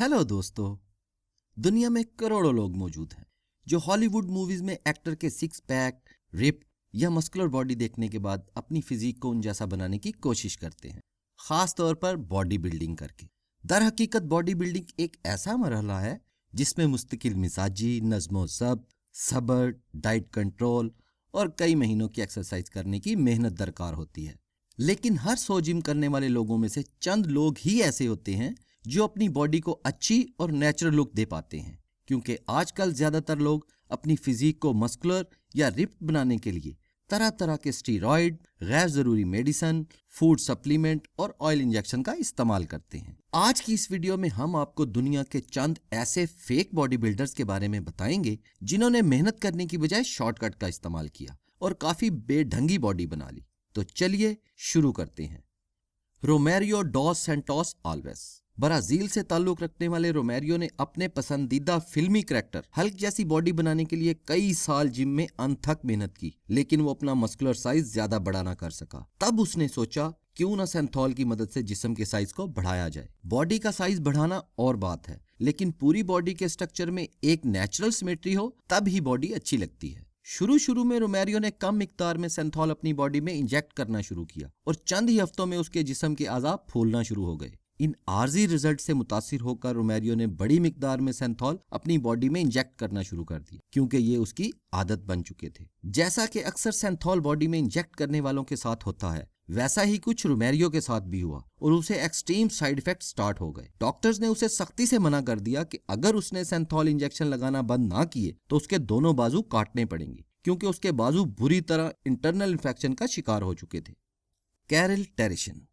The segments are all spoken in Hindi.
हेलो दोस्तों। दुनिया में करोड़ों लोग मौजूद हैं जो हॉलीवुड मूवीज में एक्टर के सिक्स पैक, रिप या मस्कुलर बॉडी देखने के बाद अपनी फिजिक को उन जैसा बनाने की कोशिश करते हैं, खास तौर पर बॉडी बिल्डिंग करके। दर हकीकत बॉडी बिल्डिंग एक ऐसा मरहला है जिसमें मुस्तकिल मिजाजी, नज़्मो ज़ब्त, सब्र, डाइट कंट्रोल और कई महीनों की एक्सरसाइज करने की मेहनत दरकार होती है। लेकिन हर 100 जिम करने वाले लोगों में से चंद लोग ही ऐसे होते हैं जो अपनी बॉडी को अच्छी और नेचुरल लुक दे पाते हैं, क्योंकि आजकल ज्यादातर लोग अपनी फिजिक को मस्कुलर या रिप्ड बनाने के लिए तरह तरह के स्टीरॉयड, गैर जरूरी मेडिसिन, फूड सप्लीमेंट और ऑयल इंजेक्शन का इस्तेमाल करते हैं। आज की इस वीडियो में हम आपको दुनिया के चंद ऐसे फेक बॉडी बिल्डर्स के बारे में बताएंगे जिन्होंने मेहनत करने की बजाय शॉर्टकट का इस्तेमाल किया और काफी बेढंगी बॉडी बना ली। तो चलिए शुरू करते हैं। Romario dos Santos Alves. Brazil से ताल्लुक रखने वाले रोमेरियो ने अपने पसंदीदा फिल्मी करैक्टर हल्क जैसी बॉडी बनाने के लिए कई साल जिम में अनथक मेहनत की, लेकिन वो अपना मस्कुलर साइज ज्यादा बड़ा ना कर सका। तब उसने सोचा क्यों ना सेंथॉल की मदद से जिस्म के साइज को बढ़ाया जाए। बॉडी का साइज बढ़ाना और बात है, लेकिन पूरी बॉडी के स्ट्रक्चर में एक नेचुरल सिमेट्री हो तब ही बॉडी अच्छी लगती है। शुरू में रोमेरियो ने कम मिकदार में सेंथॉल अपनी बॉडी में इंजेक्ट करना शुरू किया और चंद ही हफ्तों में उसके जिस्म के आज़ा फूलना शुरू हो गए। इन आर्जी रिजल्ट से मुतासिर होकर रोमेरियो ने बड़ी मिकदार में सेंथॉल अपनी बॉडी में इंजेक्ट करना शुरू कर दिया, क्योंकि ये उसकी आदत बन चुके थे। जैसा कि अक्सर सेंथॉल बॉडी में इंजेक्ट करने वालों के साथ होता है, वैसा ही कुछ रोमेरियो के साथ भी हुआ और उसे एक्सट्रीम साइड इफेक्ट स्टार्ट हो गए। डॉक्टर्स ने उसे सख्ती से मना कर दिया कि अगर उसने सेंथॉल इंजेक्शन लगाना बंद ना किए तो उसके दोनों बाजू काटने पड़ेंगे, क्योंकि उसके बाजू बुरी तरह इंटरनल इन्फेक्शन का शिकार हो चुके थे। कैरल टेरिशन।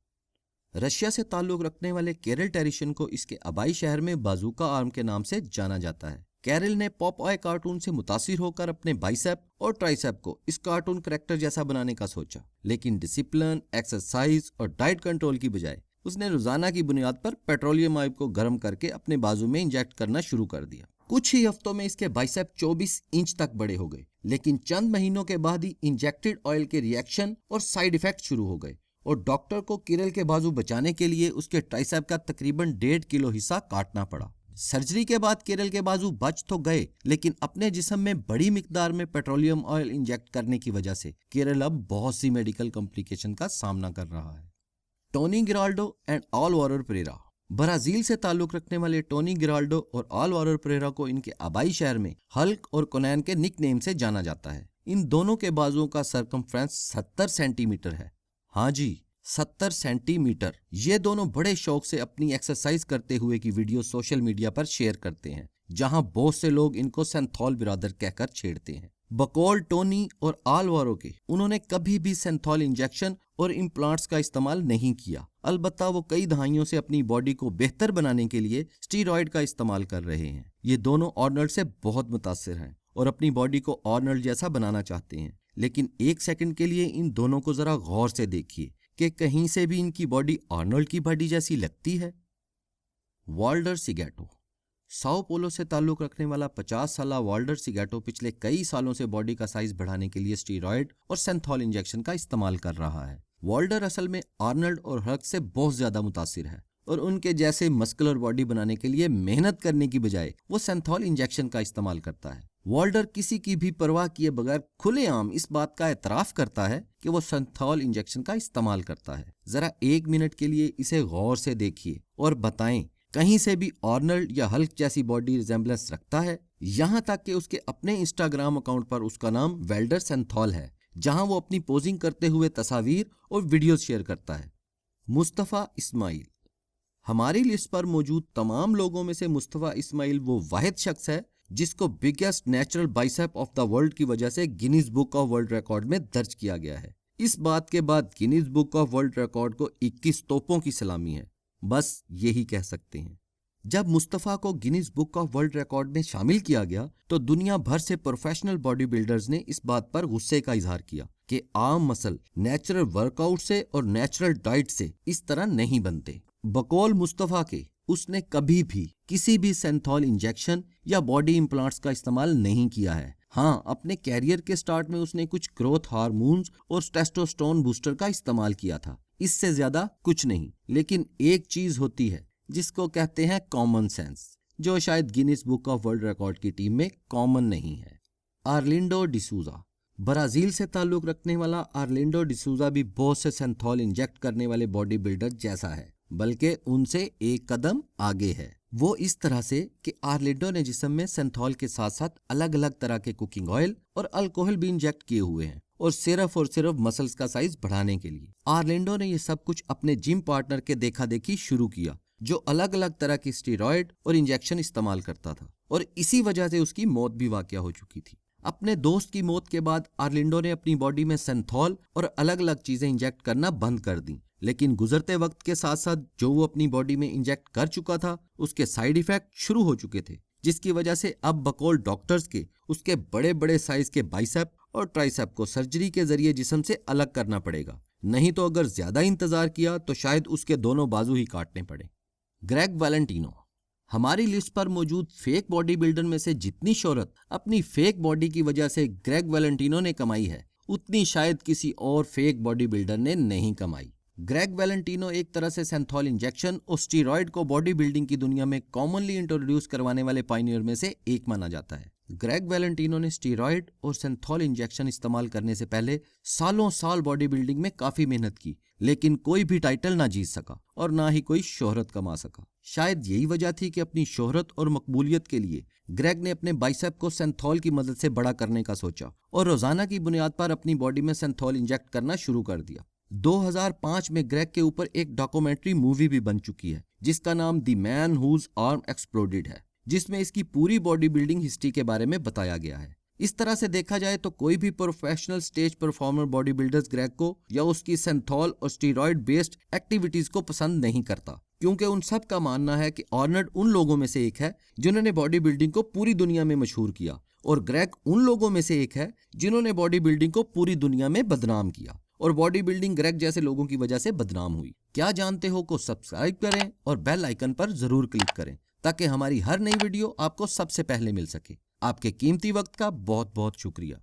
रशिया से ताल्लुक रखने वाले कैरल टेरिशन को इसके आबाई शहर में बाजूका आर्म के नाम से जाना जाता है। कैरल ने पॉप ऑय कार्टून से मुतासिर होकर अपने बाइसेप और ट्राइसेप को इस कार्टून करैक्टर जैसा बनाने का सोचा, लेकिन डिसिप्लिन, एक्सरसाइज और डाइट कंट्रोल की बजाय उसने रोजाना की बुनियाद पर पेट्रोलियम ऑयल को गर्म करके अपने बाजू में इंजेक्ट करना शुरू कर दिया। कुछ ही हफ्तों में इसके बाइसेप 24 इंच तक बड़े हो गए, लेकिन चंद महीनों के बाद ही इंजेक्टेड ऑयल के रिएक्शन और साइड इफेक्ट शुरू हो गए और डॉक्टर को किरल के बाजू बचाने के लिए उसके ट्राइसेप का तकरीबन 1.5 किलो हिस्सा काटना पड़ा। सर्जरी के बाद केरल के बाजू बच तो गए, लेकिन अपने जिस्म में बड़ी मिकदार में पेट्रोलियम ऑयल इंजेक्ट करने की वजह से केरल अब बहुत सी मेडिकल कॉम्प्लिकेशन का सामना कर रहा है। Tony Giraldo and Alvaro Pereira. Brazil से ताल्लुक रखने वाले टोनी गिराल्डो और आलवारो पेरेरा को इनके आबाई शहर में हल्क और कोनैन के निक नेम से जाना जाता है। इन दोनों के बाजुओं का सरकमफ्रेंस 70 सेंटीमीटर है। हाँ जी, 70 सेंटीमीटर। ये दोनों बड़े शौक से अपनी एक्सरसाइज करते हुए की वीडियो सोशल मीडिया पर शेयर करते हैं, जहां बहुत से लोग इनको सेंथॉल बिरादर कहकर छेड़ते हैं। बकौल टोनी और आलवारो के, उन्होंने कभी भी सेंथॉल इंजेक्शन और इम्प्लांट्स का इस्तेमाल नहीं किया। अलबत्ता वो कई दहाइयों से अपनी बॉडी को बेहतर बनाने के लिए स्टीरॉयड का इस्तेमाल कर रहे हैं। ये दोनों आर्नल्ड से बहुत मुतासिर हैं और अपनी बॉडी को आर्नल्ड जैसा बनाना चाहते हैं, लेकिन एक सेकंड के लिए इन दोनों को जरा गौर से देखिए कि कहीं से भी इनकी बॉडी आर्नल्ड की बॉडी जैसी लगती है। वाल्डर सिगेटो। साओ पोलो से ताल्लुक रखने वाला 50 साला वाल्डर सिगेटो पिछले कई सालों से बॉडी का साइज बढ़ाने के लिए स्टीरॉयड और सेंथॉल इंजेक्शन का इस्तेमाल कर रहा है। वाल्डर असल में आर्नल्ड और हल्क से बहुत ज्यादा मुतासिर है और उनके जैसे मस्कुलर बॉडी बनाने के लिए मेहनत करने की बजाय वो सेंथॉल इंजेक्शन का इस्तेमाल करता है। वाल्डर किसी की भी परवाह किए बगैर खुलेआम इस बात का एतराफ करता है कि वो सेंथॉल इंजेक्शन का इस्तेमाल करता है। जरा 1 मिनट के लिए इसे गौर से देखिए और बताएं, कहीं से भी आर्नल्ड या हल्क जैसी बॉडी रिजेम्बलेंस रखता है? यहाँ तक कि उसके अपने इंस्टाग्राम अकाउंट पर उसका नाम वेल्डर सेंथॉल है, जहां वो अपनी पोजिंग करते हुए तस्वीर और वीडियोस शेयर करता है। मुस्तफा इस्माइल। हमारी लिस्ट पर मौजूद तमाम लोगों में से मुस्तफा इस्माइल वो वाहिद शख्स है जिसको biggest natural bicep of the world की वजह से Guinness book of world record में दर्ज किया गया है। इस बात के बाद Guinness book of world record को 21 तोपों की सलामी है, बस यही कह सकते हैं। जब मुस्तफा को Guinness book of world record में शामिल किया गया तो दुनिया भर से प्रोफेशनल बॉडी बिल्डर्स ने इस बात पर गुस्से का इजहार किया कि आम मसल नेचुरल वर्कआउट से और नेचुरल डाइट से इस तरह नहीं बनते। बकौल मुस्तफा के, उसने कभी भी किसी भी सेंथॉल इंजेक्शन या बॉडी इम्प्लांट्स का इस्तेमाल नहीं किया है। हाँ, अपने कैरियर के स्टार्ट में उसने कुछ ग्रोथ हार्मोन्स और टेस्टोस्टेरोन बूस्टर का इस्तेमाल किया था, इससे ज्यादा कुछ नहीं। लेकिन एक चीज होती है, जिसको कहते हैं कॉमन सेंस, जो शायद Guinness book of world record की टीम में कॉमन नहीं है। आर्लिंडो डिसूजा। ब्राजील से ताल्लुक रखने वाला आर्लिंडो डिसूजा भी बहुत से सेंथॉल इंजेक्ट करने वाले बॉडी बिल्डर जैसा है, बल्कि उनसे एक कदम आगे है। वो इस तरह से कि आर्लिंडो ने जिस्म में सेंथॉल के साथ साथ अलग अलग तरह के कुकिंग ऑयल और अल्कोहल भी इंजेक्ट किए हुए हैं, और सिर्फ मसल्स का साइज बढ़ाने के लिए। आर्लिंडो ने ये सब कुछ अपने जिम पार्टनर के देखा देखी शुरू किया, जो अलग अलग तरह की स्टेरॉयड और इंजेक्शन इस्तेमाल करता था, और इसी वजह से उसकी मौत भी वाकया हो चुकी थी। अपने दोस्त की मौत के बाद आर्लिंडो ने अपनी बॉडी में सेंथॉल और अलग अलग चीजें इंजेक्ट करना बंद कर दी, लेकिन गुजरते वक्त के साथ साथ जो वो अपनी बॉडी में इंजेक्ट कर चुका था उसके साइड इफेक्ट शुरू हो चुके थे, जिसकी वजह से अब बकौल डॉक्टर्स के उसके बड़े बड़े साइज के बाइसेप और ट्राइसेप को सर्जरी के जरिए जिस्म से अलग करना पड़ेगा, नहीं तो अगर ज्यादा इंतजार किया तो शायद उसके दोनों बाजू ही काटने पड़े। Greg Valentino. हमारी लिस्ट पर मौजूद फेक बॉडी बिल्डर में से जितनी शोहरत अपनी फेक बॉडी की वजह से ग्रेग वैलेंटिनो ने कमाई है, उतनी शायद किसी और फेक बॉडी बिल्डर ने नहीं कमाई। ग्रेग वैलेंटिनो एक तरह से सेंथॉल इंजेक्शन और स्टीरॉयड को बॉडी बिल्डिंग की दुनिया में कॉमनली इंट्रोड्यूस करवाने वाले पायनियर में से एक माना जाता है। ग्रेग वैलेंटिनो ने स्टीरॉयड और सेंथॉल इंजेक्शन इस्तेमाल करने से पहले सालों साल बॉडी बिल्डिंग में काफी मेहनत की, लेकिन कोई भी टाइटल ना जीत सका और ना ही कोई शोहरत कमा सका। शायद यही वजह थी कि अपनी शोहरत और मकबूलियत के लिए ग्रेग ने अपने बाइसेप को सेंथॉल की मदद से बड़ा करने का सोचा और रोजाना की बुनियाद पर अपनी बॉडी में सेंथॉल इंजेक्ट करना शुरू कर दिया। 2005 में ग्रेग के ऊपर एक डॉक्यूमेंट्री मूवी भी बन चुकी है, जिसका नाम the man whose arm exploded है, जिसमें इसकी पूरी बॉडी बिल्डिंग हिस्ट्री के बारे में बताया गया है। इस तरह से देखा जाए तो कोई भी professional stage performer body builders Greg को या उसकी सेंथॉल और स्टीरॉयड बेस्ड एक्टिविटीज को पसंद नहीं करता, क्योंकि उन सब का मानना है कि आर्नल्ड उन लोगों में से एक है जिन्होंने बॉडी बिल्डिंग को पूरी दुनिया में मशहूर किया, और ग्रेग उन लोगों में से एक है जिन्होंने बॉडी बिल्डिंग को पूरी दुनिया में बदनाम किया, और बॉडी बिल्डिंग ग्रेग जैसे लोगों की वजह से बदनाम हुई। क्या जानते हो को सब्सक्राइब करें और बेल आइकन पर जरूर क्लिक करें, ताकि हमारी हर नई वीडियो आपको सबसे पहले मिल सके। आपके कीमती वक्त का बहुत बहुत शुक्रिया।